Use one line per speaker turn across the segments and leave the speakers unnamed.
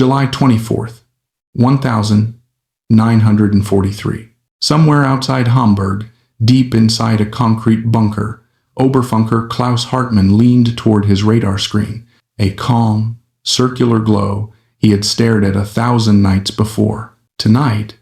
July 24th, 1943. Somewhere outside Hamburg, deep inside a concrete bunker, Oberfunker Klaus Hartmann leaned toward his radar screen, a calm, circular glow he had stared at 1,000 nights before. Tonight,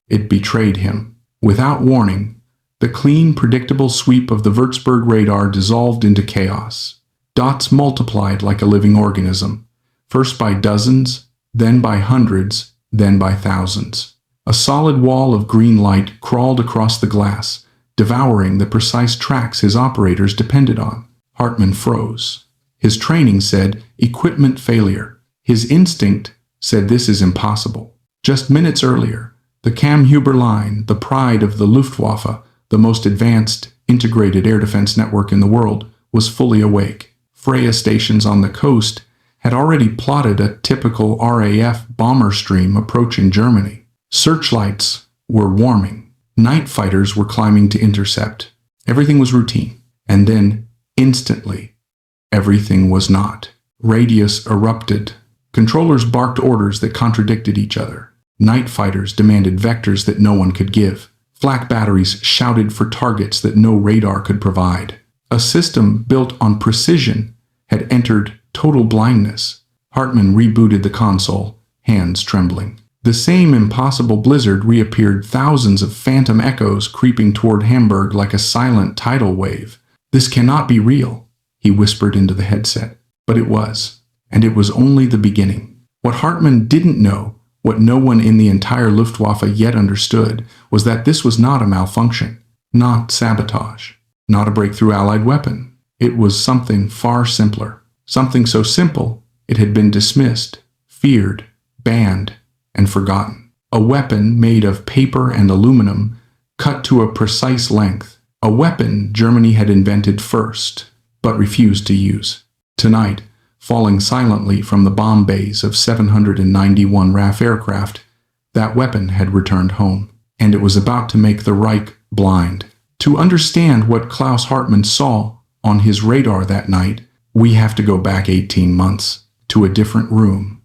it betrayed him. Without warning, the clean, predictable sweep of the Würzburg radar dissolved into chaos. Dots multiplied like a living organism, first by dozens, then by hundreds, then by thousands. A solid wall of green light crawled across the glass, devouring the precise tracks his operators depended on. Hartmann froze. His training said, equipment failure. His instinct said this is impossible. Just minutes earlier, the Kammhuber Line, the pride of the Luftwaffe, the most advanced, integrated air defense network in the world, was fully awake. Freya stations on the coast had already plotted a typical RAF bomber stream approaching Germany. Searchlights were warming. Night fighters were climbing to intercept. Everything was routine. And then, instantly, everything was not. Radius erupted. Controllers barked orders that contradicted each other. Night fighters demanded vectors that no one could give. Flak batteries shouted for targets that no radar could provide. A system built on precision had entered total blindness. Hartmann rebooted the console, hands trembling. The same impossible blizzard reappeared, thousands of phantom echoes creeping toward Hamburg like a silent tidal wave. This cannot be real, he whispered into the headset. But it was, and it was only the beginning. What Hartmann didn't know, what no one in the entire Luftwaffe yet understood, was that this was not a malfunction, not sabotage, not a breakthrough Allied weapon. It was something far simpler, something so simple it had been dismissed, feared, banned, and forgotten. A weapon made of paper and aluminum, cut to a precise length. A weapon Germany had invented first, but refused to use. Tonight, falling silently from the bomb bays of 791 RAF aircraft, that weapon had returned home, and it was about to make the Reich blind. To understand what Klaus Hartmann saw on his radar that night, we have to go back 18 months, to a different room,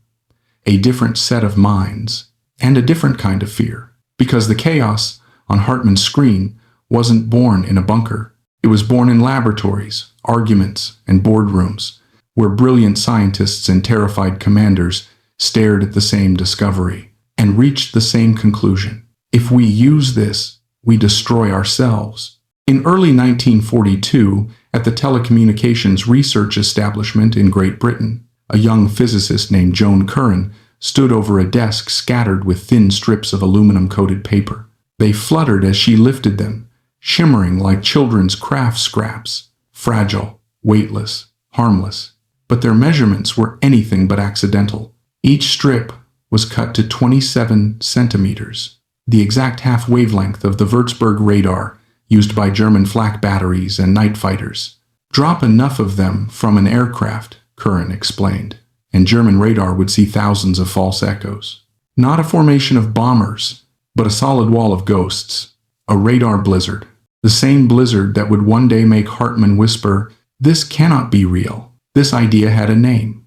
a different set of minds, and a different kind of fear. Because the chaos on Hartmann's screen wasn't born in a bunker. It was born in laboratories, arguments, and boardrooms, where brilliant scientists and terrified commanders stared at the same discovery and reached the same conclusion. If we use this, we destroy ourselves. In early 1942, at the Telecommunications Research Establishment in Great Britain, a young physicist named Joan Curran stood over a desk scattered with thin strips of aluminum-coated paper. They fluttered as she lifted them, shimmering like children's craft scraps, fragile, weightless, harmless. But their measurements were anything but accidental. Each strip was cut to 27 centimeters, the exact half wavelength of the Würzburg radar used by German flak batteries and night fighters. Drop enough of them from an aircraft, Curran explained, and German radar would see thousands of false echoes. Not a formation of bombers, but a solid wall of ghosts. A radar blizzard. The same blizzard that would one day make Hartmann whisper, "This cannot be real." This idea had a name.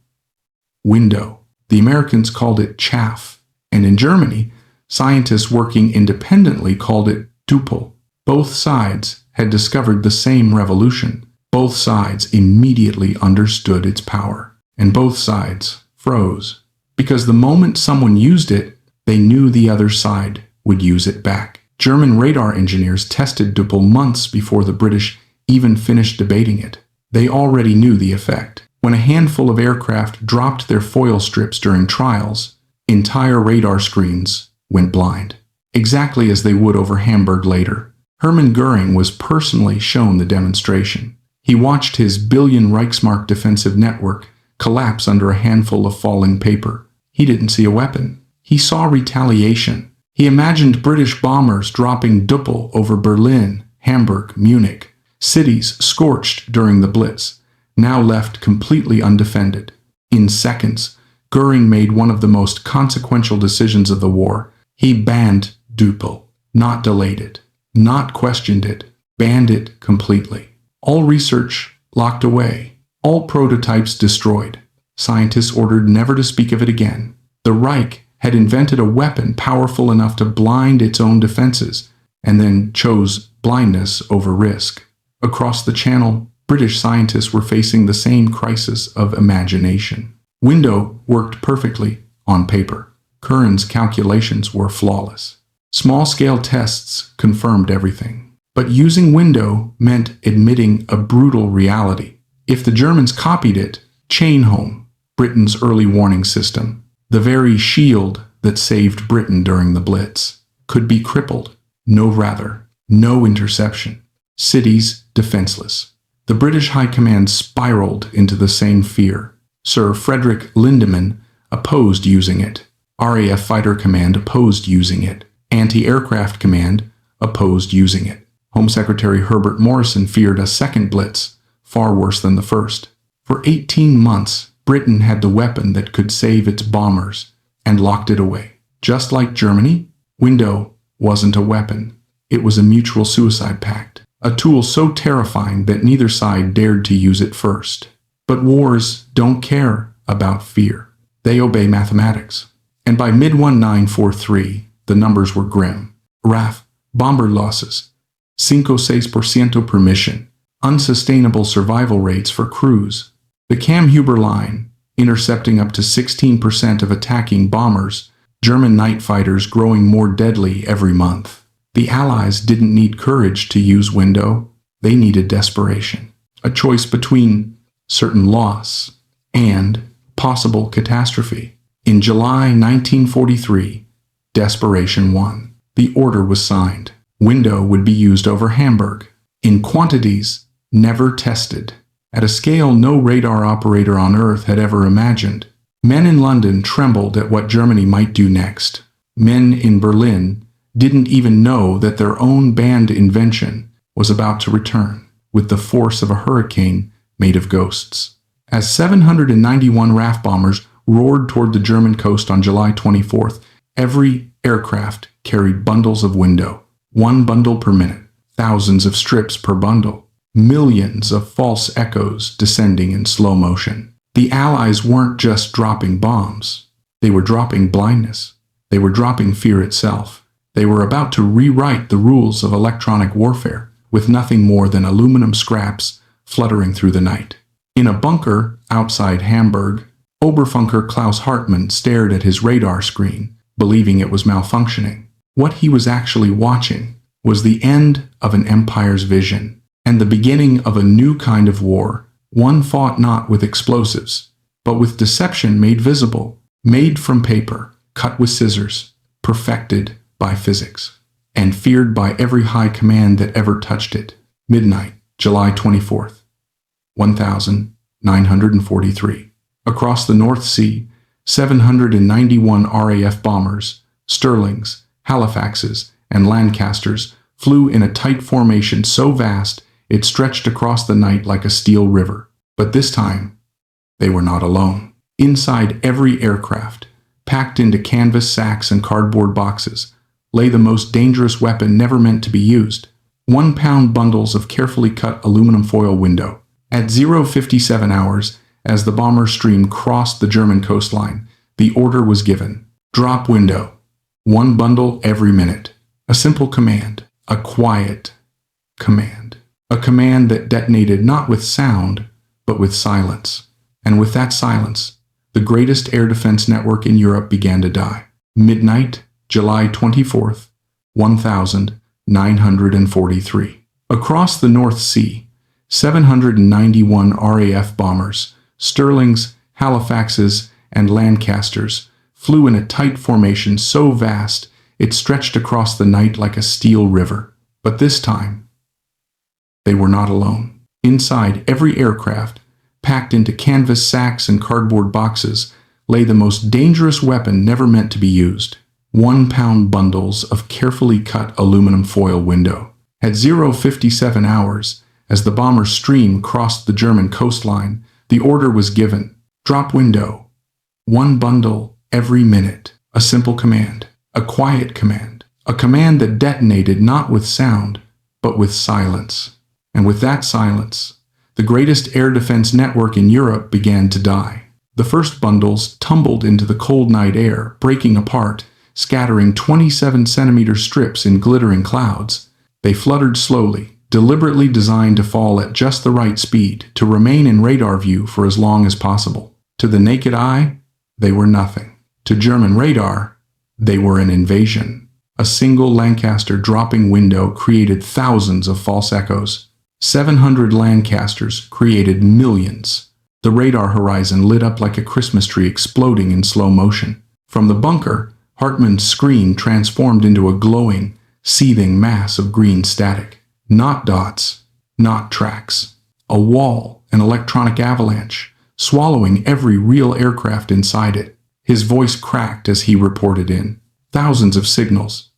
Window. The Americans called it chaff, and in Germany, scientists working independently called it Duppel. Both sides had discovered the same revolution. Both sides immediately understood its power, and both sides froze, because the moment someone used it, they knew the other side would use it back. German radar engineers tested Duppel months before the British even finished debating it. They already knew the effect. When a handful of aircraft dropped their foil strips during trials, entire radar screens went blind, exactly as they would over Hamburg later. Hermann Göring was personally shown the demonstration. He watched his billion Reichsmark defensive network collapse under a handful of falling paper. He didn't see a weapon. He saw retaliation. He imagined British bombers dropping Duppel over Berlin, Hamburg, Munich, cities scorched during the Blitz, now left completely undefended. In seconds, Göring made one of the most consequential decisions of the war. He banned Duppel, not delayed it, not questioned it, banned it completely. All research locked away, all prototypes destroyed. Scientists ordered never to speak of it again. The Reich had invented a weapon powerful enough to blind its own defenses, and then chose blindness over risk. Across the Channel, British scientists were facing the same crisis of imagination. Window worked perfectly on paper. Curran's calculations were flawless. Small-scale tests confirmed everything. But using Window meant admitting a brutal reality. If the Germans copied it, chain home, Britain's early warning system, the very shield that saved Britain during the Blitz, could be crippled. No interception. Cities defenseless. The British High Command spiraled into the same fear. Sir Frederick Lindemann opposed using it. RAF Fighter Command opposed using it. Anti-Aircraft Command opposed using it. Home Secretary Herbert Morrison feared a second Blitz, far worse than the first. For 18 months, Britain had the weapon that could save its bombers, and locked it away. Just like Germany, Window wasn't a weapon. It was a mutual suicide pact, a tool so terrifying that neither side dared to use it first. But wars don't care about fear. They obey mathematics. And by mid-1943, the numbers were grim. RAF, bomber losses, 5–6% per mission, unsustainable survival rates for crews. The Kammhuber Line, intercepting up to 16% of attacking bombers, German night fighters growing more deadly every month. The Allies didn't need courage to use Window, they needed desperation. A choice between certain loss and possible catastrophe. In July 1943, desperation won. The order was signed. Window would be used over Hamburg, in quantities never tested, at a scale no radar operator on Earth had ever imagined. Men in London trembled at what Germany might do next. Men in Berlin didn't even know that their own banned invention was about to return, with the force of a hurricane made of ghosts. As 791 RAF bombers roared toward the German coast on July 24th, every aircraft carried bundles of Window, 1 bundle per minute, thousands of strips per bundle, millions of false echoes descending in slow motion. The Allies weren't just dropping bombs. They were dropping blindness. They were dropping fear itself. They were about to rewrite the rules of electronic warfare, with nothing more than aluminum scraps fluttering through the night. In a bunker outside Hamburg, Oberfunker Klaus Hartmann stared at his radar screen, believing it was malfunctioning. What he was actually watching was the end of an empire's vision, and the beginning of a new kind of war, one fought not with explosives, but with deception made visible, made from paper, cut with scissors, perfected by physics, and feared by every high command that ever touched it. Midnight, July 24th, 1943. Across the North Sea, 791 RAF bombers, Sterlings, Halifaxes, and Lancasters flew in a tight formation so vast it stretched across the night like a steel river. But this time, they were not alone. Inside every aircraft, packed into canvas sacks and cardboard boxes, lay the most dangerous weapon never meant to be used: 1-pound bundles of carefully cut aluminum foil Window. At 0:57 hours, as the bomber stream crossed the German coastline, the order was given: drop Window, 1 bundle every minute. A simple command, a quiet command. A command that detonated not with sound, but with silence. And with that silence, the greatest air defense network in Europe began to die. Midnight, July 24th, 1943. Across the North Sea, 791 RAF bombers, Sterlings, Halifaxes, and Lancasters flew in a tight formation so vast it stretched across the night like a steel river. But this time, they were not alone. Inside every aircraft, packed into canvas sacks and cardboard boxes, lay the most dangerous weapon never meant to be used: 1-pound bundles of carefully cut aluminum foil Window. At 0:57 hours, as the bomber's stream crossed the German coastline, the order was given: drop Window, 1 bundle every minute. A simple command, a quiet command, a command that detonated not with sound, but with silence. And with that silence, the greatest air defense network in Europe began to die. The first bundles tumbled into the cold night air, breaking apart, scattering 27-centimeter strips in glittering clouds. They fluttered slowly, deliberately designed to fall at just the right speed to remain in radar view for as long as possible. To the naked eye, they were nothing. To German radar, they were an invasion. A single Lancaster dropping window created thousands of false echoes. 700 Lancasters created millions. The radar horizon lit up like a Christmas tree exploding in slow motion. From the bunker, Hartmann's screen transformed into a glowing, seething mass of green static. Not dots, not tracks. A wall, an electronic avalanche, swallowing every real aircraft inside it. His voice cracked as he reported in. Thousands of signals.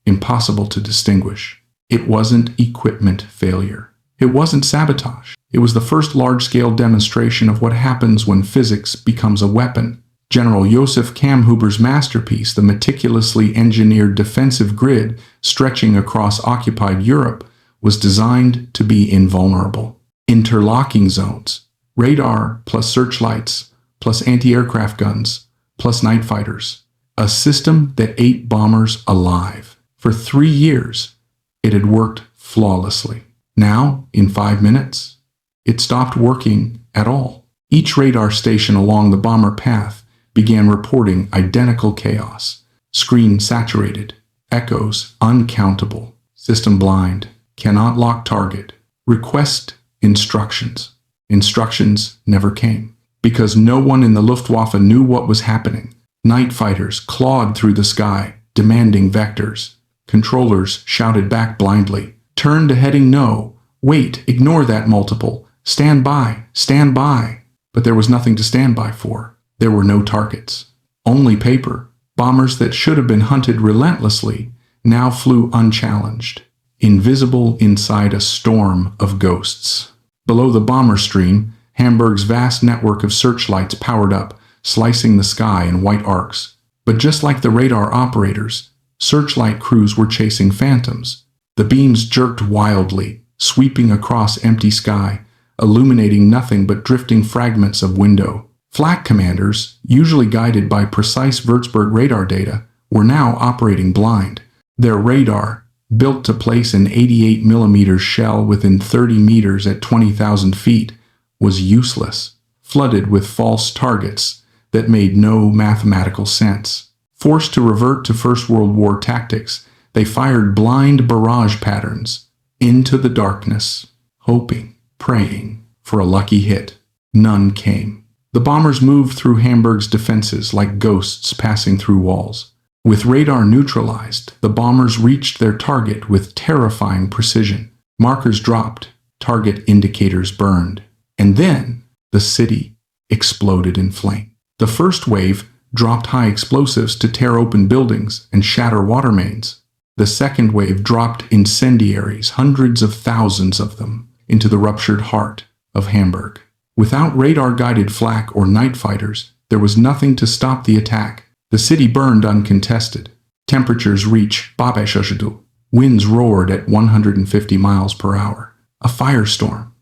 Impossible to distinguish. It wasn't equipment failure. It wasn't sabotage. It was the first large-scale demonstration of what happens when physics becomes a weapon. General Joseph Kammhuber's masterpiece, the meticulously engineered defensive grid stretching across occupied Europe, was designed to be invulnerable. Interlocking zones, radar plus searchlights, plus anti-aircraft guns, plus night fighters. A system that ate bombers alive. For 3 years, it had worked flawlessly. Now, in 5 minutes, it stopped working at all. Each radar station along the bomber path began reporting identical chaos. Screen saturated. Echoes uncountable. System blind. Cannot lock target. Request instructions. Instructions never came. Because no one in the Luftwaffe knew what was happening. Night fighters clawed through the sky, demanding vectors. Controllers shouted back blindly. Turn to heading no. Wait, ignore that multiple. Stand by, stand by. But there was nothing to stand by for. There were no targets. Only paper. Bombers that should have been hunted relentlessly now flew unchallenged. Invisible inside a storm of ghosts. Below the bomber stream, Hamburg's vast network of searchlights powered up, slicing the sky in white arcs. But just like the radar operators, searchlight crews were chasing phantoms. The beams jerked wildly, sweeping across empty sky, illuminating nothing but drifting fragments of window. Flak commanders, usually guided by precise Würzburg radar data, were now operating blind. Their radar, built to place an 88mm shell within 30 meters at 20,000 feet, was useless, flooded with false targets that made no mathematical sense. Forced to revert to First World War tactics, they fired blind barrage patterns into the darkness, hoping, praying for a lucky hit. None came. The bombers moved through Hamburg's defenses like ghosts passing through walls. With radar neutralized, the bombers reached their target with terrifying precision. Markers dropped, target indicators burned. And then, the city exploded in flame. The first wave dropped high explosives to tear open buildings and shatter water mains. The second wave dropped incendiaries, hundreds of thousands of them, into the ruptured heart of Hamburg. Without radar-guided flak or night fighters, there was nothing to stop the attack. The city burned uncontested. Temperatures reached Babeshushidu. Winds roared at 150 miles per hour. A firestorm.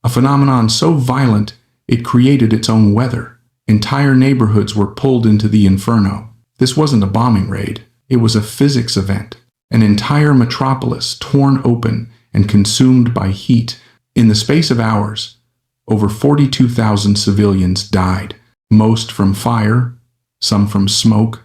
A phenomenon so violent it created its own weather. Entire neighborhoods were pulled into the inferno. This wasn't a bombing raid. It was a physics event. An entire metropolis torn open and consumed by heat. In the space of hours, over 42,000 civilians died, most from fire, some from smoke,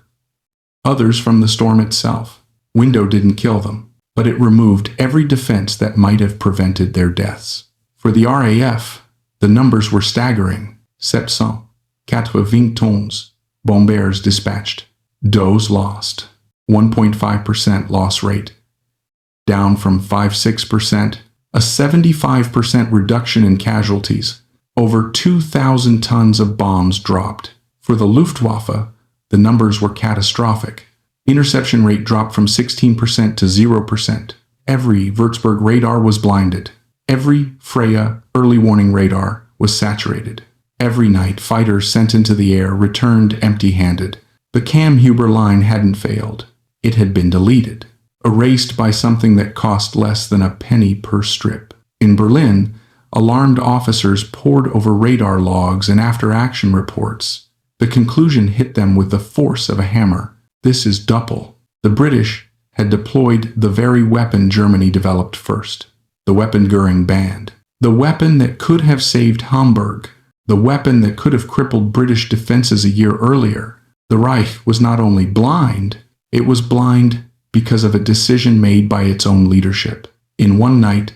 others from the storm itself. Window didn't kill them, but it removed every defense that might have prevented their deaths. For the RAF, the numbers were staggering. 780 tons, bombers dispatched. Does lost. 1.5% loss rate. Down from 5-6%. A 75% reduction in casualties. Over 2,000 tons of bombs dropped. For the Luftwaffe, the numbers were catastrophic. Interception rate dropped from 16% to 0%. Every Würzburg radar was blinded. Every Freya early warning radar was saturated. Every night, fighters sent into the air returned empty-handed. The Kammhuber Line hadn't failed. It had been deleted, erased by something that cost less than a penny per strip. In Berlin, Alarmed officers pored over radar logs and after-action reports. The conclusion hit them with the force of a hammer. This is Doppel. The British had deployed the very weapon Germany developed first. The weapon Göring banned. The weapon that could have saved Hamburg. The weapon that could have crippled British defenses a year earlier. The Reich was not only blind, it was blind because of a decision made by its own leadership. In one night,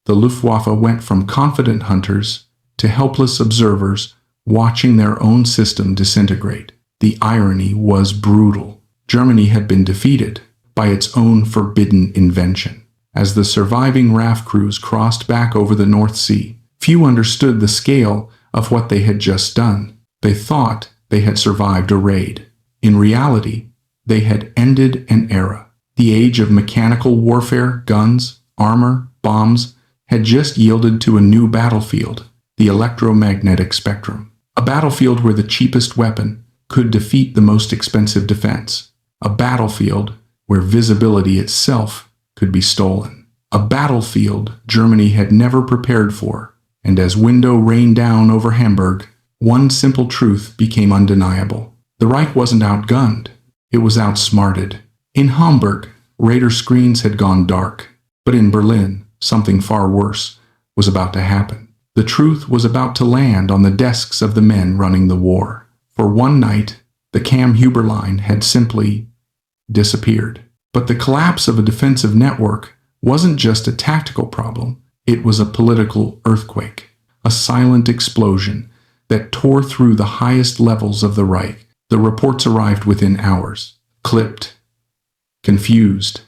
the Luftwaffe went from confident hunters to helpless observers watching their own system disintegrate. The irony was brutal. Germany had been defeated by its own forbidden invention. As the surviving RAF crews crossed back over the North Sea, few understood the scale of what they had just done. They thought they had survived a raid. In reality, they had ended an era. The age of mechanical warfare, guns, armor, bombs, had just yielded to a new battlefield, the electromagnetic spectrum. A battlefield where the cheapest weapon could defeat the most expensive defense. A battlefield where visibility itself could be stolen. A battlefield Germany had never prepared for. And as window rained down over Hamburg, one simple truth became undeniable. The Reich wasn't outgunned. It was outsmarted. In Hamburg, radar screens had gone dark. But in Berlin, something far worse was about to happen. The truth was about to land on the desks of the men running the war. For one night, the Kammhuber Line had simply disappeared. But the collapse of a defensive network wasn't just a tactical problem. It was a political earthquake, a silent explosion that tore through the highest levels of the Reich. The reports arrived within hours, clipped, confused,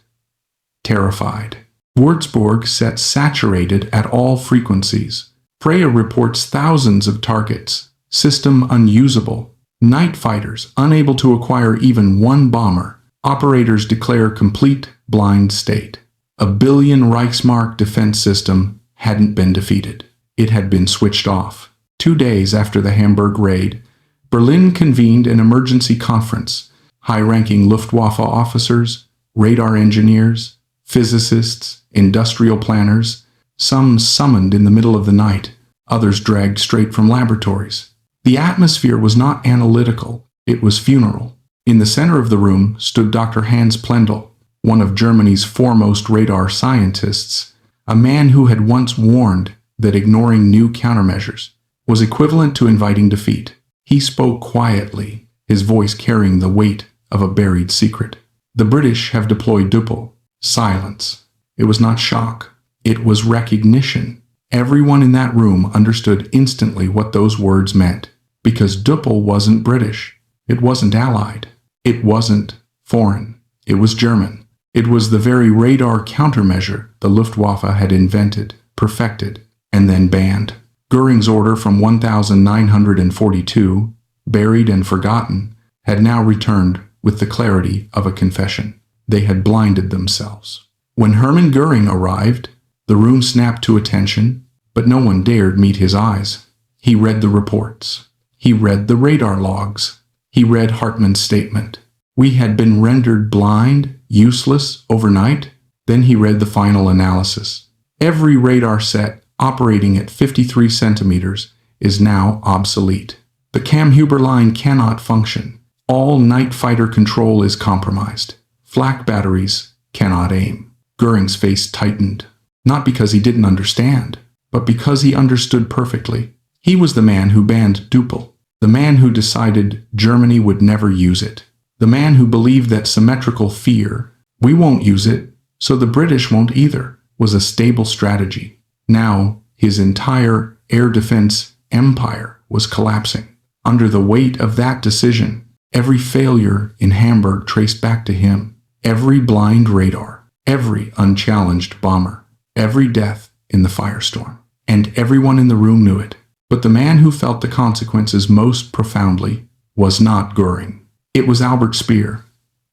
terrified. Würzburg set saturated at all frequencies. Freya reports thousands of targets, system unusable, night fighters unable to acquire even one bomber. Operators declare complete blind state. A billion Reichsmark defense system hadn't been defeated. It had been switched off. 2 days after the Hamburg raid, Berlin convened an emergency conference. High-ranking Luftwaffe officers, radar engineers, physicists, industrial planners, some summoned in the middle of the night, others dragged straight from laboratories. The atmosphere was not analytical, it was funeral. In the center of the room stood Dr. Hans Plendl, one of Germany's foremost radar scientists, a man who had once warned that ignoring new countermeasures was equivalent to inviting defeat. He spoke quietly, his voice carrying the weight of a buried secret. The British have deployed Doppel. Silence. It was not shock. It was recognition. Everyone in that room understood instantly what those words meant, because Doppel wasn't British. It wasn't Allied. It wasn't foreign. It was German. It was the very radar countermeasure the Luftwaffe had invented, perfected, and then banned. Göring's order from 1942, buried and forgotten, had now returned with the clarity of a confession. They had blinded themselves. When Hermann Göring arrived, the room snapped to attention, but no one dared meet his eyes. He read the reports. He read the radar logs. He read Hartmann's statement. We had been rendered blind, useless, overnight. Then he read the final analysis. Every radar set operating at 53 centimeters is now obsolete. The Kammhuber Line cannot function. All night fighter control is compromised. Flak batteries cannot aim. Göring's face tightened, not because he didn't understand, but because he understood perfectly. He was the man who banned Doppel, the man who decided Germany would never use it, the man who believed that symmetrical fear, we won't use it, so the British won't either, was a stable strategy. Now, his entire air defense empire was collapsing. Under the weight of that decision, every failure in Hamburg traced back to him, every blind radar, every unchallenged bomber, every death in the Firestorm. And everyone in the room knew it. But the man who felt the consequences most profoundly was not Göring. It was Albert Speer,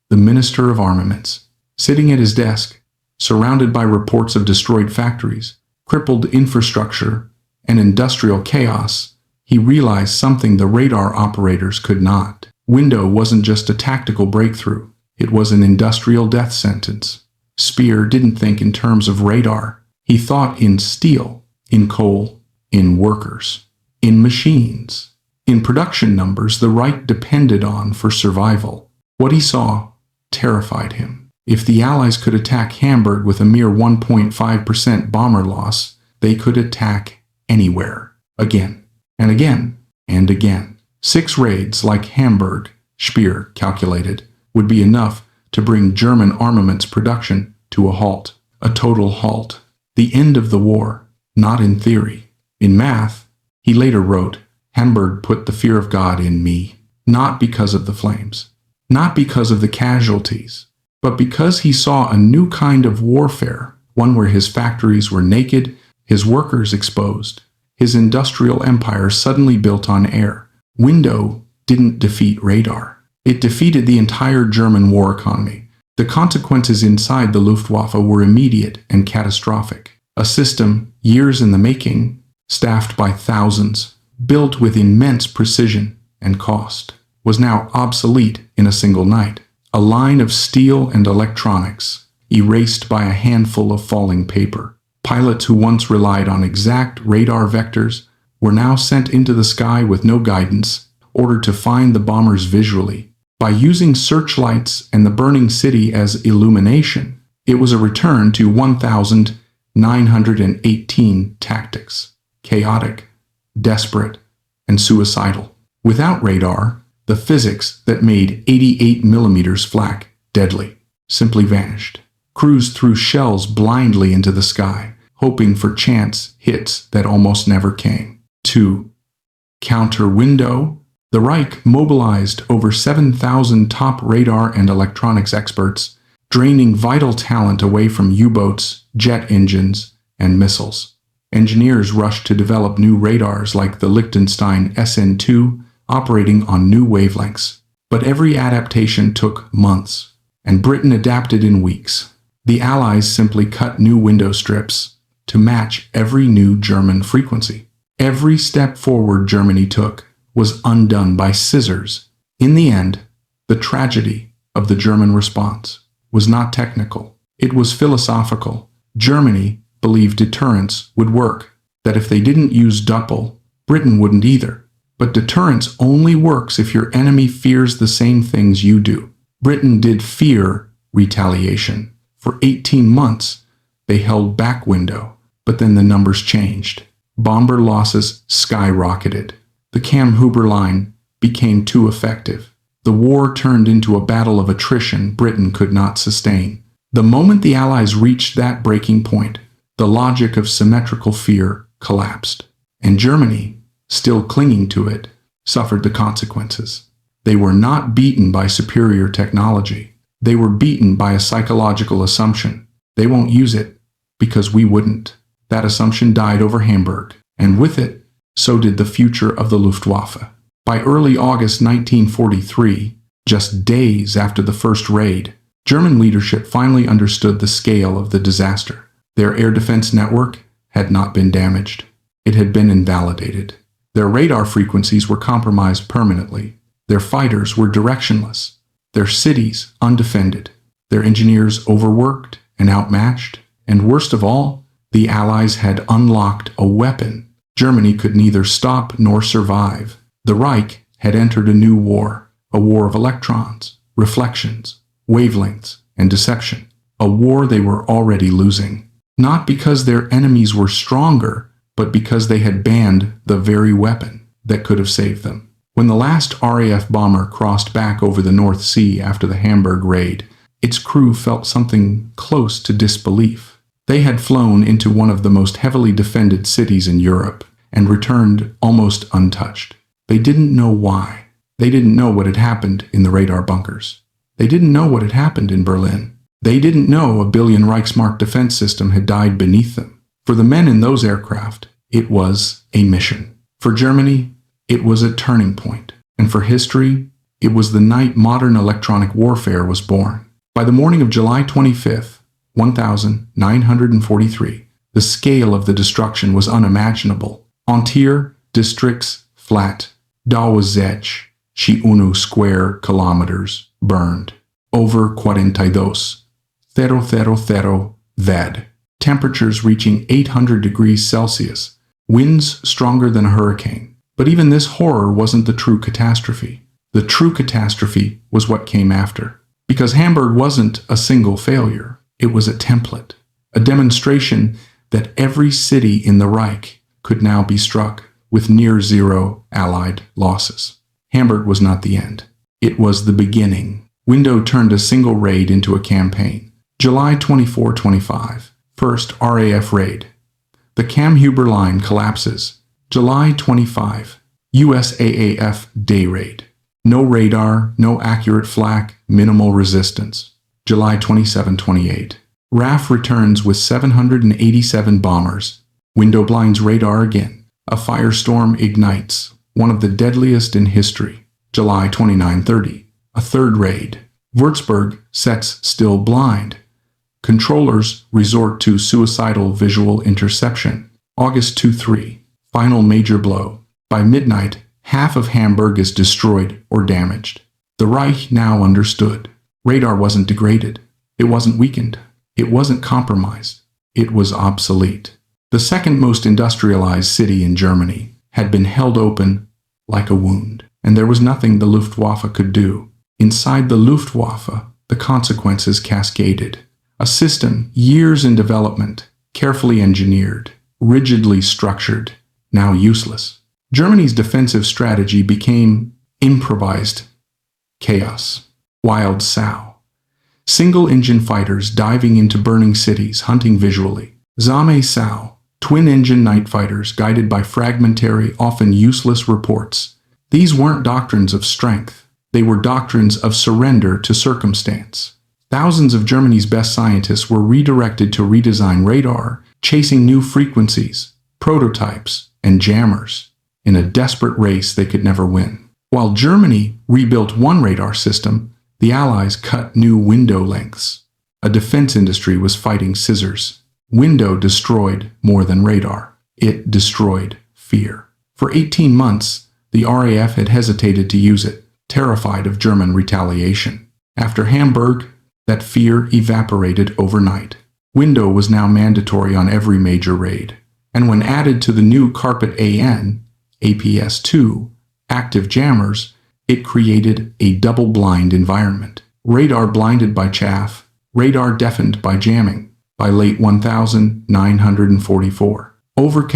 the Minister of Armaments, sitting at his desk, surrounded by reports of destroyed factories, crippled infrastructure, and industrial chaos. He realized something the radar operators could not. Window wasn't just a tactical breakthrough. It was an industrial death sentence. Speer didn't think in terms of radar. He thought in steel, in coal, in workers, in machines, in production numbers the Reich depended on for survival. What he saw terrified him. If the Allies could attack Hamburg with a mere 1.5% bomber loss, they could attack anywhere, again, and again, and again. 6 raids like Hamburg, Speer calculated, would be enough to bring German armaments production to a halt, a total halt. The end of the war, not in theory. In math, he later wrote, Hamburg put the fear of God in me, not because of the flames, not because of the casualties, but because he saw a new kind of warfare, one where his factories were naked, his workers exposed, his industrial empire suddenly built on air. Window didn't defeat radar. It defeated the entire German war economy. The consequences inside the Luftwaffe were immediate and catastrophic. A system, years in the making, staffed by thousands, built with immense precision and cost, was now obsolete in a single night. A line of steel and electronics, erased by a handful of falling paper. Pilots who once relied on exact radar vectors were now sent into the sky with no guidance, ordered to find the bombers visually. By using searchlights and the burning city as illumination, it was a return to 1918 tactics, chaotic, desperate, and suicidal. Without radar, the physics that made 88mm flak deadly simply vanished. Crews threw shells blindly into the sky, hoping for chance hits that almost never came. To counter window, the Reich mobilized over 7,000 top radar and electronics experts, draining vital talent away from U-boats, jet engines, and missiles. Engineers rushed to develop new radars like the Liechtenstein SN2, operating on new wavelengths. But every adaptation took months, and Britain adapted in weeks. The Allies simply cut new window strips to match every new German frequency. Every step forward Germany took was undone by scissors. In the end, the tragedy of the German response was not technical. It was philosophical. Germany believed deterrence would work, that if they didn't use Doppel, Britain wouldn't either. But deterrence only works if your enemy fears the same things you do. Britain did fear retaliation. For 18 months, they held back window, but then the numbers changed. Bomber losses skyrocketed. The Kammhuber Line became too effective. The war turned into a battle of attrition Britain could not sustain. The moment the Allies reached that breaking point, the logic of symmetrical fear collapsed, and Germany, still clinging to it, suffered the consequences. They were not beaten by superior technology. They were beaten by a psychological assumption. They won't use it because we wouldn't. That assumption died over Hamburg, and with it, so did the future of the Luftwaffe. By early August 1943, just days after the first raid, German leadership finally understood the scale of the disaster. Their air defense network had not been damaged. It had been invalidated. Their radar frequencies were compromised permanently. Their fighters were directionless. Their cities undefended. Their engineers overworked and outmatched. And worst of all, the Allies had unlocked a weapon Germany could neither stop nor survive. The Reich had entered a new war, a war of electrons, reflections, wavelengths, and deception. A war they were already losing. Not because their enemies were stronger, but because they had banned the very weapon that could have saved them. When the last RAF bomber crossed back over the North Sea after the Hamburg raid, its crew felt something close to disbelief. They had flown into one of the most heavily defended cities in Europe and returned almost untouched. They didn't know why. They didn't know what had happened in the radar bunkers. They didn't know what had happened in Berlin. They didn't know a billion Reichsmark defense system had died beneath them. For the men in those aircraft, it was a mission. For Germany, it was a turning point. And for history, it was the night modern electronic warfare was born. By the morning of July 25th, 1943, the scale of the destruction was unimaginable. Entier districts flat, dawazech, unu square kilometers burned. Over 42,000 ved. Temperatures reaching 800 degrees Celsius. winds stronger than a hurricane. But even this horror wasn't the true catastrophe. The true catastrophe was what came after. Because Hamburg wasn't a single failure, it was a template, a demonstration that every city in the Reich could now be struck with near-zero Allied losses. Hamburg was not the end. It was the beginning. Window turned a single raid into a campaign. July 24-25, first RAF raid. The Kammhuber Line collapses. July 25, USAAF day raid. No radar, no accurate flak, minimal resistance. July 27-28. RAF returns with 787 bombers. Window blinds radar again. A firestorm ignites, one of the deadliest in history. July 29-30. A third raid. Würzburg sets still blind. Controllers resort to suicidal visual interception. August 2-3. Final major blow. By midnight, half of Hamburg is destroyed or damaged. The Reich now understood. Radar wasn't degraded. It wasn't weakened. It wasn't compromised. It was obsolete. The second most industrialized city in Germany had been held open like a wound, and there was nothing the Luftwaffe could do. Inside the Luftwaffe, the consequences cascaded. A system, years in development, carefully engineered, rigidly structured, now useless. Germany's defensive strategy became improvised chaos. Wild sow. Single-engine fighters diving into burning cities, hunting visually. Zame Sow, twin-engine night fighters guided by fragmentary, often useless reports. These weren't doctrines of strength. They were doctrines of surrender to circumstance. Thousands of Germany's best scientists were redirected to redesign radar, chasing new frequencies, prototypes, and jammers, in a desperate race they could never win. While Germany rebuilt one radar system, the Allies cut new window lengths. A defense industry was fighting scissors. Window destroyed more than radar. It destroyed fear. For 18 months, the RAF had hesitated to use it, terrified of German retaliation. After Hamburg, that fear evaporated overnight. Window was now mandatory on every major raid. And when added to the new Carpet AN, APS-2, active jammers, it created a double-blind environment. Radar blinded by chaff, radar deafened by jamming. By late 1944, over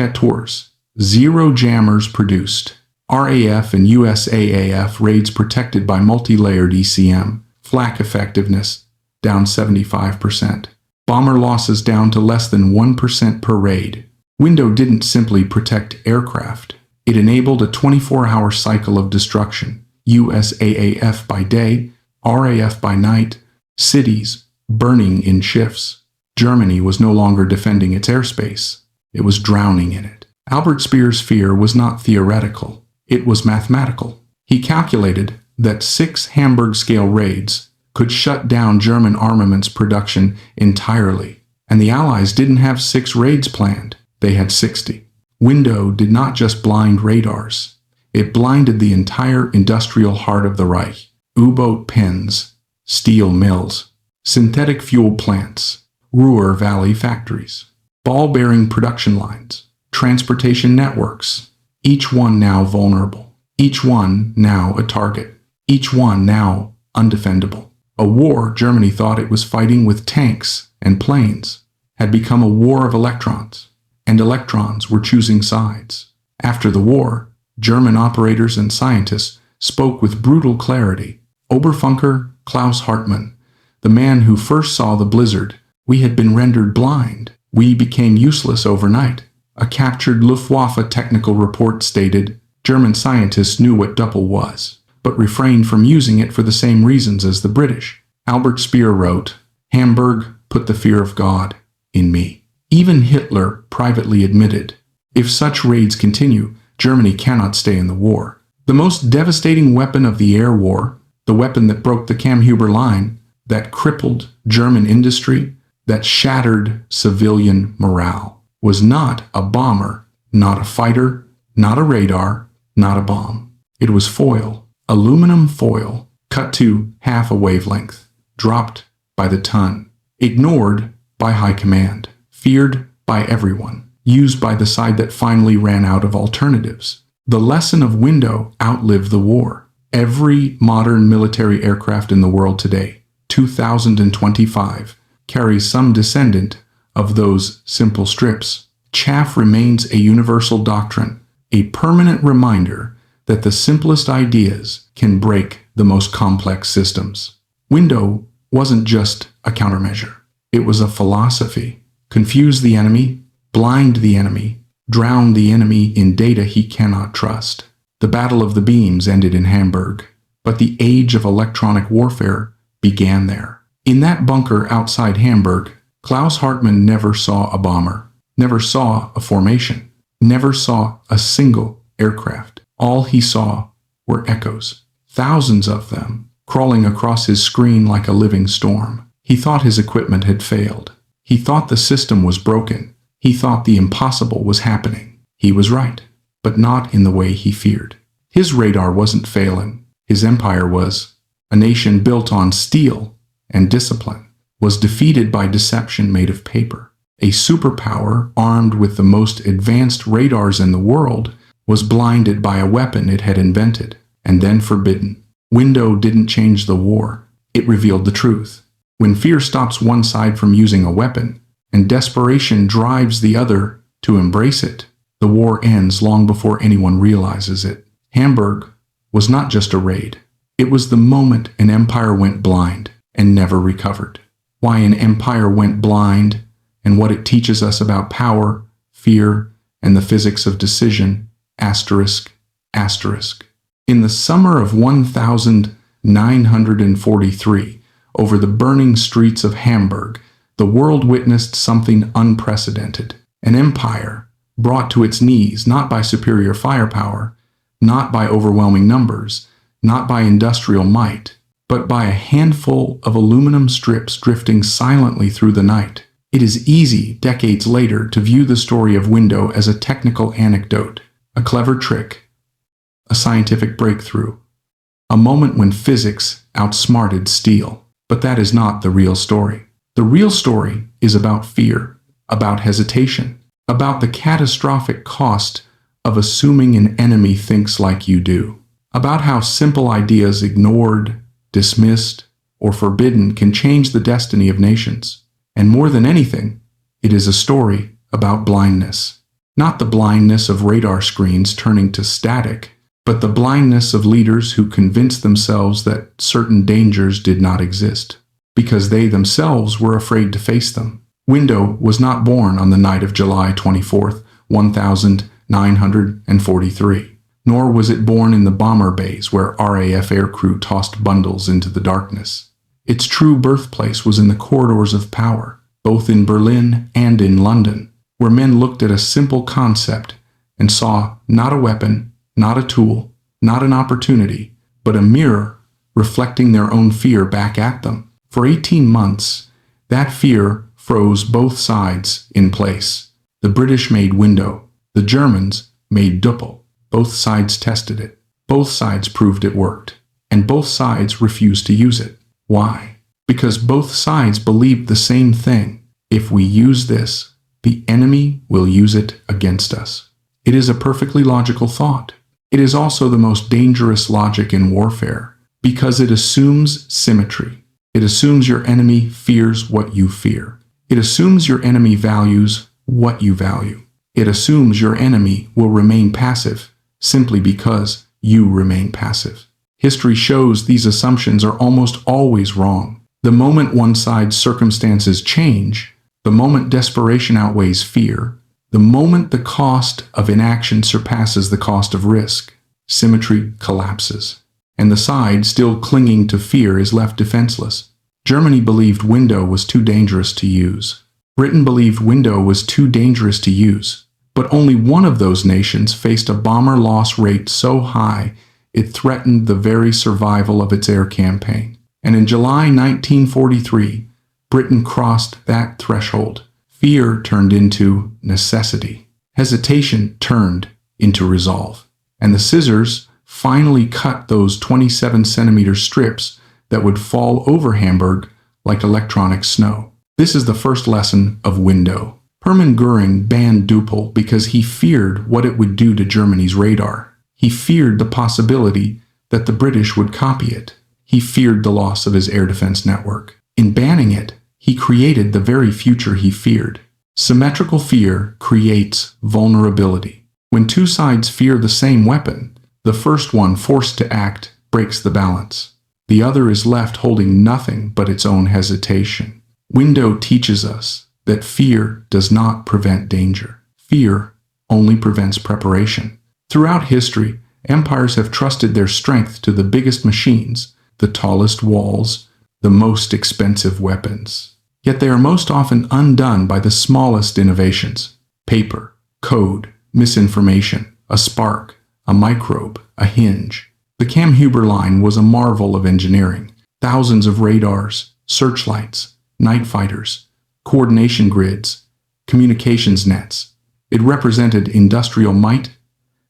0 jammers produced. RAF and USAAF raids protected by multi-layered ECM. Flak effectiveness down 75%. Bomber losses down to less than 1% per raid. Window didn't simply protect aircraft. It enabled a 24-hour cycle of destruction. USAAF by day, RAF by night, cities burning in shifts. Germany was no longer defending its airspace. It was drowning in it. Albert Speer's fear was not theoretical. It was mathematical. He calculated that 6 Hamburg-scale raids could shut down German armaments production entirely. And the Allies didn't have 6 raids planned. They had 60. Window did not just blind radars. It blinded the entire industrial heart of the Reich. U-boat pens, steel mills, synthetic fuel plants, Ruhr Valley factories, ball-bearing production lines, transportation networks, each one now vulnerable, each one now a target, each one now undefendable. A war Germany thought it was fighting with tanks and planes had become a war of electrons, and electrons were choosing sides. After the war, German operators and scientists spoke with brutal clarity. Oberfunker Klaus Hartmann, the man who first saw the blizzard, we had been rendered blind. We became useless overnight. A captured Luftwaffe technical report stated, German scientists knew what double was, but refrained from using it for the same reasons as the British. Albert Speer wrote, Hamburg put the fear of God in me. Even Hitler privately admitted, if such raids continue, Germany cannot stay in the war. The most devastating weapon of the air war, the weapon that broke the Kammhuber Line, that crippled German industry, that shattered civilian morale, was not a bomber, not a fighter, not a radar, not a bomb. It was foil, aluminum foil, cut to half a wavelength, dropped by the ton, ignored by high command, feared by everyone. used by the side that finally ran out of alternatives. The lesson of window outlived the war. Every modern military aircraft in the world today, 2025, carries some descendant of those simple strips. Chaff remains a universal doctrine, a permanent reminder that the simplest ideas can break the most complex systems. Window wasn't just a countermeasure. It was a philosophy. Confuse the enemy, blind the enemy, drown the enemy in data he cannot trust. The Battle of the Beams ended in Hamburg, but the age of electronic warfare began there. In that bunker outside Hamburg, Klaus Hartmann never saw a bomber, never saw a formation, never saw a single aircraft. All he saw were echoes, thousands of them, crawling across his screen like a living storm. He thought his equipment had failed. He thought the system was broken. He thought the impossible was happening. He was right, but not in the way he feared. His radar wasn't failing. His empire was. A nation built on steel and discipline was defeated by deception made of paper. A superpower armed with the most advanced radars in the world was blinded by a weapon it had invented and then forbidden. Window didn't change the war. It revealed the truth. When fear stops one side from using a weapon and desperation drives the other to embrace it, the war ends long before anyone realizes it. Hamburg was not just a raid. It was the moment an empire went blind and never recovered. Why an empire went blind and what it teaches us about power, fear, and the physics of decision, asterisk, asterisk. In the summer of 1943, over the burning streets of Hamburg, the world witnessed something unprecedented. An empire brought to its knees not by superior firepower, not by overwhelming numbers, not by industrial might, but by a handful of aluminum strips drifting silently through the night. It is easy, decades later, to view the story of Window as a technical anecdote, a clever trick, a scientific breakthrough, a moment when physics outsmarted steel. But that is not the real story. The real story is about fear, about hesitation, about the catastrophic cost of assuming an enemy thinks like you do, about how simple ideas ignored, dismissed, or forbidden can change the destiny of nations. And more than anything, it is a story about blindness. Not the blindness of radar screens turning to static, but the blindness of leaders who convinced themselves that certain dangers did not exist, because they themselves were afraid to face them. Window was not born on the night of July 24th, 1943, nor was it born in the bomber bays where RAF aircrew tossed bundles into the darkness. Its true birthplace was in the corridors of power, both in Berlin and in London, where men looked at a simple concept and saw not a weapon, not a tool, not an opportunity, but a mirror reflecting their own fear back at them. For 18 months, that fear froze both sides in place. The British made Window. The Germans made Doppel. Both sides tested it. Both sides proved it worked. And both sides refused to use it. Why? Because both sides believed the same thing. If we use this, the enemy will use it against us. It is a perfectly logical thought. It is also the most dangerous logic in warfare, because it assumes symmetry. It assumes your enemy fears what you fear. It assumes your enemy values what you value. It assumes your enemy will remain passive simply because you remain passive. History shows these assumptions are almost always wrong. The moment one side's circumstances change, the moment desperation outweighs fear, the moment the cost of inaction surpasses the cost of risk, symmetry collapses, and the side still clinging to fear is left defenseless. Germany believed Window was too dangerous to use. Britain believed Window was too dangerous to use. But only one of those nations faced a bomber loss rate so high it threatened the very survival of its air campaign. And in July 1943, Britain crossed that threshold. Fear turned into necessity. Hesitation turned into resolve. And the scissors finally cut those 27-centimeter strips that would fall over Hamburg like electronic snow. This is the first lesson of Window. Hermann Göring banned Duple because he feared what it would do to Germany's radar. He feared the possibility that the British would copy it. He feared the loss of his air defense network. In banning it, he created the very future he feared. Symmetrical fear creates vulnerability. When two sides fear the same weapon, the first one forced to act breaks the balance. The other is left holding nothing but its own hesitation. Window teaches us that fear does not prevent danger. Fear only prevents preparation. Throughout history, empires have trusted their strength to the biggest machines, the tallest walls, the most expensive weapons. Yet they are most often undone by the smallest innovations: paper, code, misinformation, a spark, a microbe, a hinge. The Kammhuber Line was a marvel of engineering. Thousands of radars, searchlights, night fighters, coordination grids, communications nets. It represented industrial might,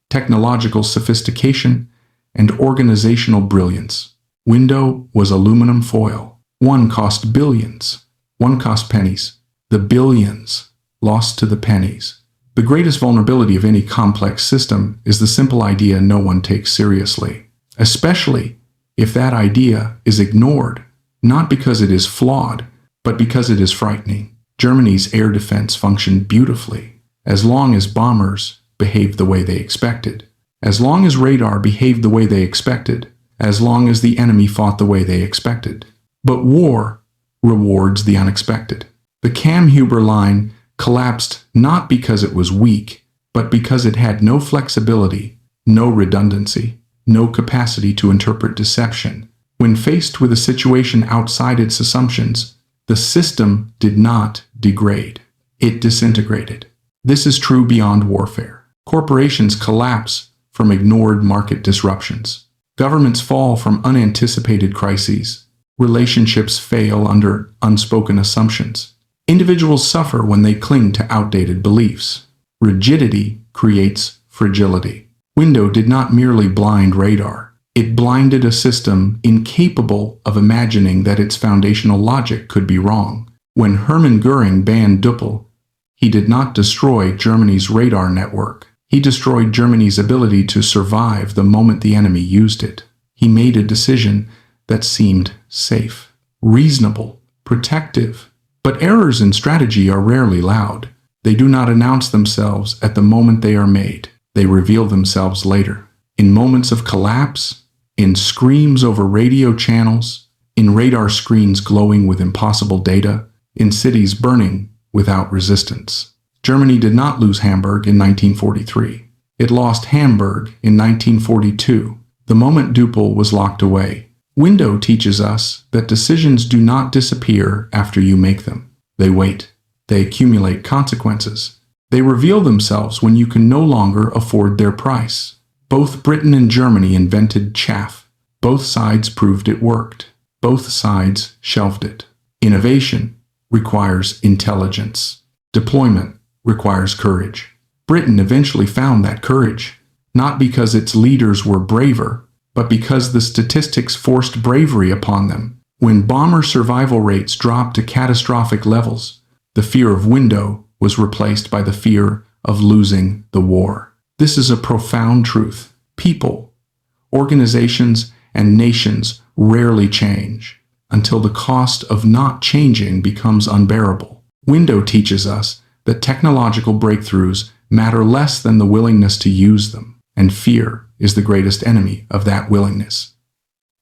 technological sophistication, and organizational brilliance. Window was aluminum foil. One cost billions. One cost pennies. The billions lost to the pennies. The greatest vulnerability of any complex system is the simple idea no one takes seriously, especially if that idea is ignored, not because it is flawed, but because it is frightening. Germany's air defense functioned beautifully, as long as bombers behaved the way they expected, as long as radar behaved the way they expected, as long as the enemy fought the way they expected. But war rewards the unexpected. The Kammhuber Line collapsed not because it was weak, but because it had no flexibility, no redundancy, no capacity to interpret deception. When faced with a situation outside its assumptions, the system did not degrade. It disintegrated. This is true beyond warfare. Corporations collapse from ignored market disruptions. Governments fall from unanticipated crises. Relationships fail under unspoken assumptions. Individuals suffer when they cling to outdated beliefs. Rigidity creates fragility. Window did not merely blind radar. It blinded a system incapable of imagining that its foundational logic could be wrong. When Hermann Göring banned Duple, he did not destroy Germany's radar network. He destroyed Germany's ability to survive the moment the enemy used it. He made a decision that seemed safe, reasonable, protective. But errors in strategy are rarely loud. They do not announce themselves at the moment they are made. They reveal themselves later. In moments of collapse, in screams over radio channels, in radar screens glowing with impossible data, in cities burning without resistance. Germany did not lose Hamburg in 1943. It lost Hamburg in 1942, the moment Duple was locked away. Window teaches us that decisions do not disappear after you make them. They wait. They accumulate consequences. They reveal themselves when you can no longer afford their price. Both Britain and Germany invented chaff. Both sides proved it worked. Both sides shelved it. Innovation requires intelligence. Deployment requires courage. Britain eventually found that courage, not because its leaders were braver, but because the statistics forced bravery upon them. When bomber survival rates dropped to catastrophic levels, the fear of Window was replaced by the fear of losing the war. This is a profound truth. People, organizations, and nations rarely change until the cost of not changing becomes unbearable. Window teaches us that technological breakthroughs matter less than the willingness to use them, and fear is the greatest enemy of that willingness.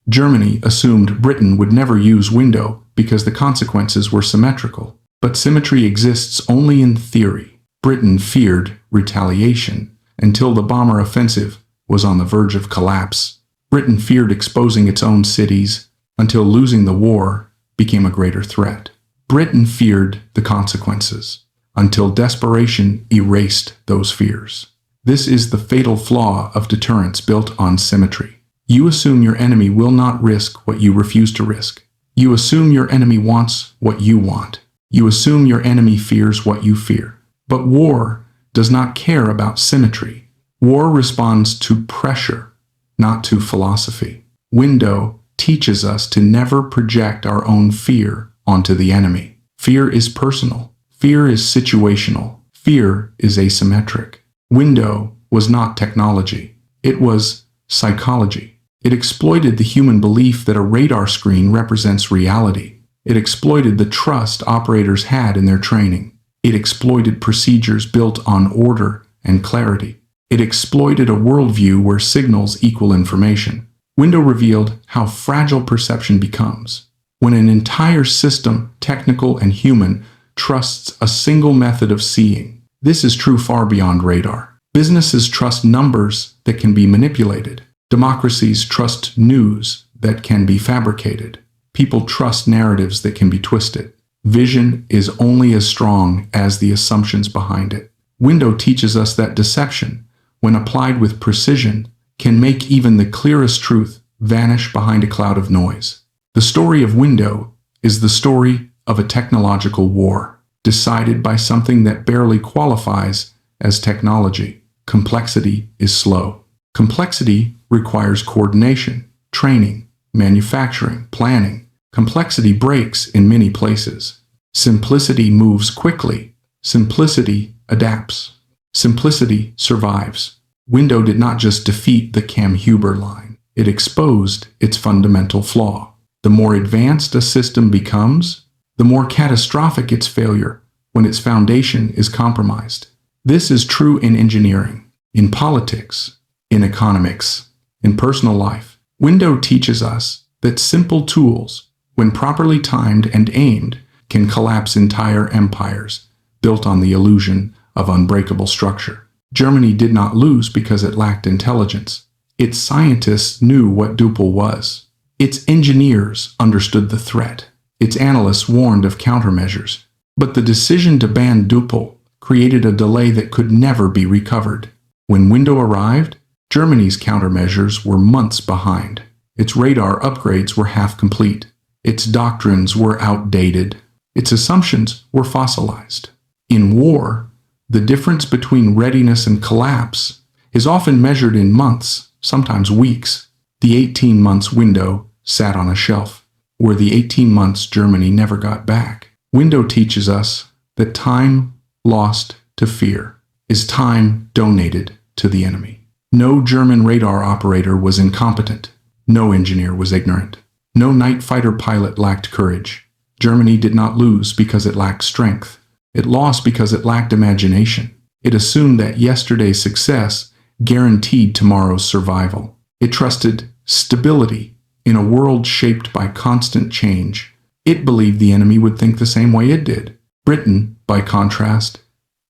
Germany assumed Britain would never use Window because the consequences were symmetrical. But symmetry exists only in theory. Britain feared retaliation until the bomber offensive was on the verge of collapse. Britain feared exposing its own cities until losing the war became a greater threat. Britain feared the consequences until desperation erased those fears. This is the fatal flaw of deterrence built on symmetry. You assume your enemy will not risk what you refuse to risk. You assume your enemy wants what you want. You assume your enemy fears what you fear. But war does not care about symmetry. War responds to pressure, not to philosophy. Window teaches us to never project our own fear onto the enemy. Fear is personal. Fear is situational. Fear is asymmetric. Window was not technology. It was psychology. It exploited the human belief that a radar screen represents reality. It exploited the trust operators had in their training. It exploited procedures built on order and clarity. It exploited a worldview where signals equal information. Window revealed how fragile perception becomes when an entire system, technical and human, trusts a single method of seeing. This is true far beyond radar. Businesses trust numbers that can be manipulated. Democracies trust news that can be fabricated. People trust narratives that can be twisted. Vision is only as strong as the assumptions behind it. Window teaches us that deception, when applied with precision, can make even the clearest truth vanish behind a cloud of noise. The story of Window is the story of a technological war, decided by something that barely qualifies as technology. Complexity is slow. Complexity requires coordination, training, manufacturing, planning. Complexity breaks in many places. Simplicity moves quickly. Simplicity adapts. Simplicity survives. Window did not just defeat the Kammhuber Line. It exposed its fundamental flaw. The more advanced a system becomes, the more catastrophic its failure when its foundation is compromised. This is true in engineering, in politics, in economics, in personal life. Window teaches us that simple tools, when properly timed and aimed, can collapse entire empires built on the illusion of unbreakable structure. Germany did not lose because it lacked intelligence. Its scientists knew what duple was. Its engineers understood the threat. Its analysts warned of countermeasures. But the decision to ban duple created a delay that could never be recovered. When Window arrived, Germany's countermeasures were months behind. Its radar upgrades were half complete. Its doctrines were outdated. Its assumptions were fossilized. In war, the difference between readiness and collapse is often measured in months, sometimes weeks. The 18 months Window sat on a shelf, where the 18 months Germany never got back. Window teaches us that time lost to fear is time donated to the enemy. No German radar operator was incompetent. No engineer was ignorant. No night fighter pilot lacked courage. Germany did not lose because it lacked strength. It lost because it lacked imagination. It assumed that yesterday's success guaranteed tomorrow's survival. It trusted stability in a world shaped by constant change. It believed the enemy would think the same way it did. Britain, by contrast,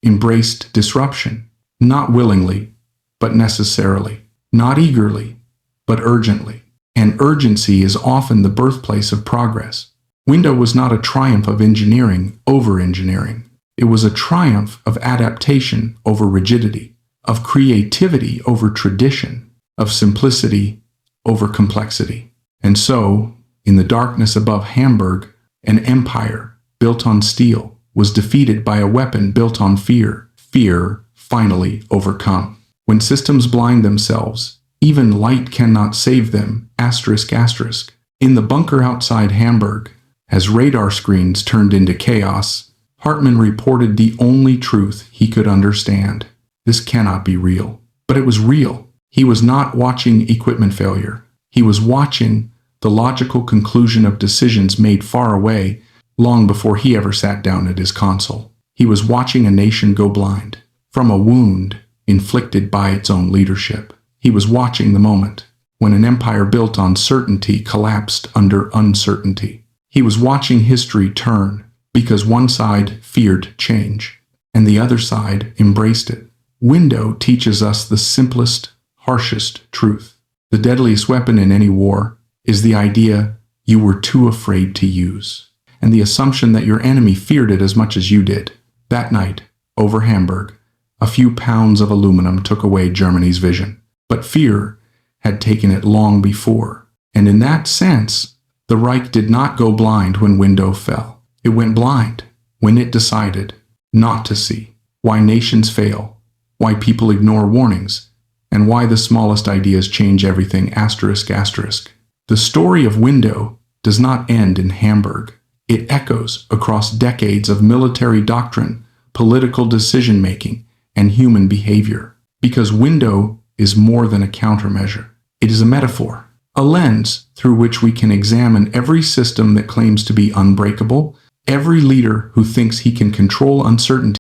embraced disruption, not willingly, but necessarily, not eagerly, but urgently. And urgency is often the birthplace of progress. Window was not a triumph of engineering over engineering. It was a triumph of adaptation over rigidity, of creativity over tradition, of simplicity over complexity. And so, in the darkness above Hamburg, an empire built on steel was defeated by a weapon built on fear. Fear finally overcome. When systems blind themselves, even light cannot save them. Asterisk, asterisk. In the bunker outside Hamburg, as radar screens turned into chaos, Hartmann reported the only truth he could understand. This cannot be real. But it was real. He was not watching equipment failure. He was watching the logical conclusion of decisions made far away, long before he ever sat down at his console. He was watching a nation go blind from a wound inflicted by its own leadership. He was watching the moment when an empire built on certainty collapsed under uncertainty. He was watching history turn because one side feared change and the other side embraced it. Window teaches us the simplest, harshest truth. The deadliest weapon in any war is the idea you were too afraid to use, and the assumption that your enemy feared it as much as you did. That night, over Hamburg, a few pounds of aluminum took away Germany's vision. But fear had taken it long before. And in that sense, the Reich did not go blind when Window fell. It went blind when it decided not to see. Why nations fail, why people ignore warnings, and why the smallest ideas change everything. Asterisk, asterisk. The story of Window does not end in Hamburg. It echoes across decades of military doctrine, political decision-making, and human behavior. Because window is more than a countermeasure. It is a metaphor, a lens through which we can examine every system that claims to be unbreakable, every leader who thinks he can control uncertainty,